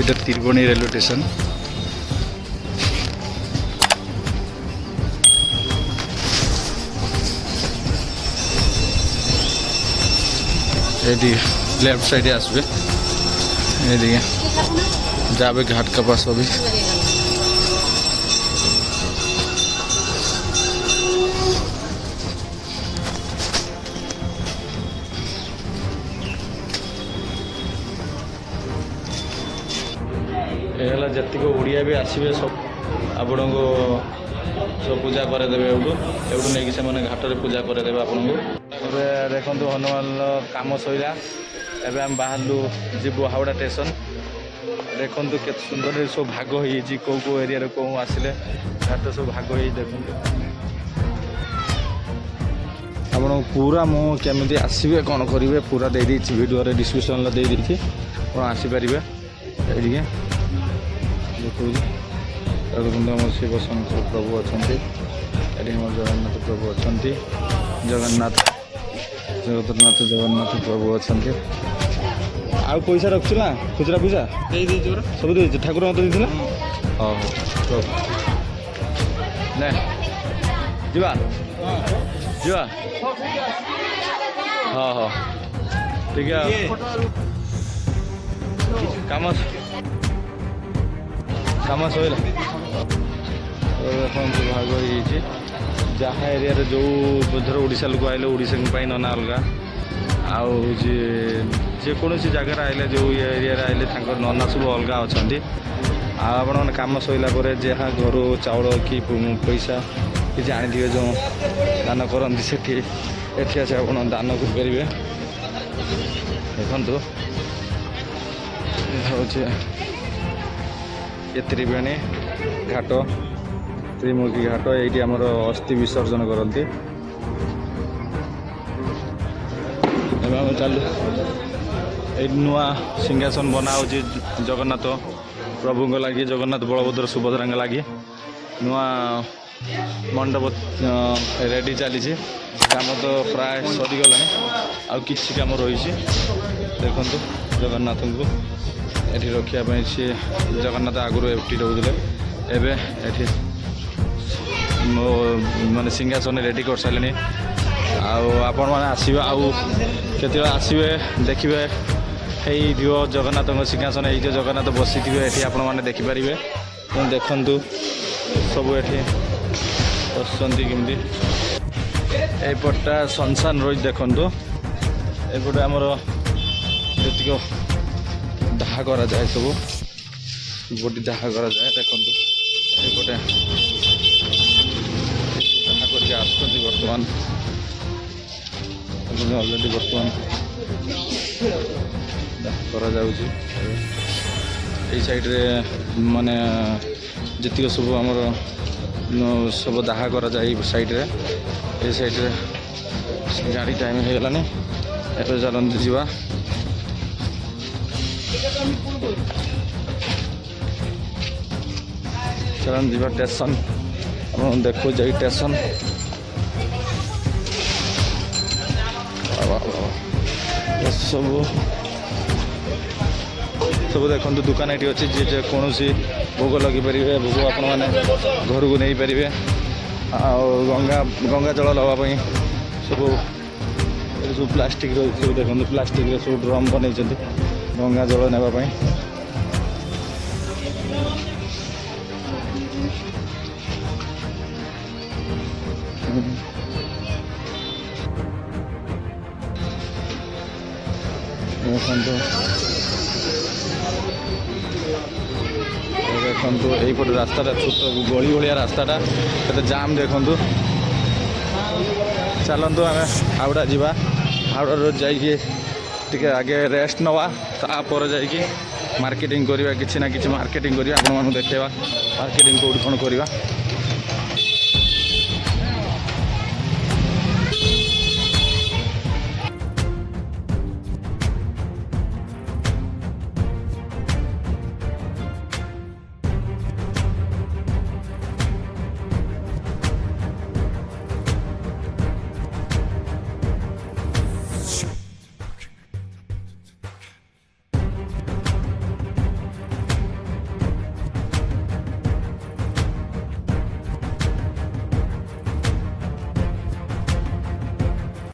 ये तिरबणी railway station. ये left side आसबे ये जाबे घाट का पास अभी। जतिक ओडिया भी आसबे सब आपण को सब पूजा करदेवे एवटू नहीं से घाटे पूजा करदेवे आपन को। देखो हनुमान काम सैला एवं आम बाहर जीवु हावड़ा स्टेशन। देखो के सुंदर सब भाग हो कौ कौ एरिया कौ आसिले घाट सब भाग हो देखो आपन पूरा मु केमी आसबे कौन करेंगे पूरा दे दी वीडियो डिस्क्रिप्शन दे दी आप आसीपर ये देखो आम शिव शंकर प्रभु अच्छा जगन्नाथ प्रभु अच्छा जगन्नाथ प्रभु अच्छा आउ पैसा रखु ना खुचरा पैसा सब दे ठाकुर मत देती हाँ ना जा जा हाँ हाँ ठीक है काम काम सैला भाग हो जहाँ एरिया जो धर ओडिशा लोक आइले ओडिशा नना अलग आउ जेकोसी जगार आइले जो एरिया आइले नना सब अलग अच्छा आपण मैंने कम सैला जहाँ घर चाउल कि पैसा कि आनी जो दान करती से आस दान करेंगे देखु ये त्रिवेणी घाट त्रिमुखी घाट ये आमर अस्थि विसर्जन करती चलू ये नुआ सिंहासन बना हो जगन्नाथ प्रभु लगी जगन्नाथ बलभद्र सुभद्रा लगी नुआ मंडप रेडी चली काम तो प्राय सरीगला आउ कि कम रही देखु जगन्नाथ को ये रखापी सी जगन्नाथ आगुरी एवटी रोले एवं ये माने सिंहासन रेडी कर सारे आपण मैंने आसवे आते आसवे देखिए यो जगन्नाथ सिंहासन ये जगन्नाथ बसी थे ये आपण मैंने देखिपारे देखु सब ये बसती कमी यपटा संसान रही देखु एपटे आमर जी दाह करा जाए सब बॉडी दाह करा जाए देखो एपटे दाह करके आसुँच बर्तमान अलरेडी बर्तमान दाह करा जाउछि एई साइड रे माने जतिक सब आमर सब दाह करा जाए साइड रे ए साइड रे गाड़ी टाइम हो गलानी एबे चलते जीवा चलन जीवा स्टेशन देखो जाई स्टेशन सब सब देखो दुकान ये अच्छी जी कौन भोग लगे पारे भोग आपण मैंने घर को नहीं पारे गंगा गंगा जल लवाई सब सब प्लास्टिक सब देखो प्लास्टिक सब ड्रम बन गंगा जल नापी देखो यहीपटे रास्ता छोट गली भाया रास्ता के जाम देखु चलतु आम हावड़ा जावा हावड़ा जाइए आगे रेस्ट नवा तापर जाइए मार्केटिंग करवा कि मार्केटिंग करवा आपको देखा मार्केटिंग कौट कौन करवा।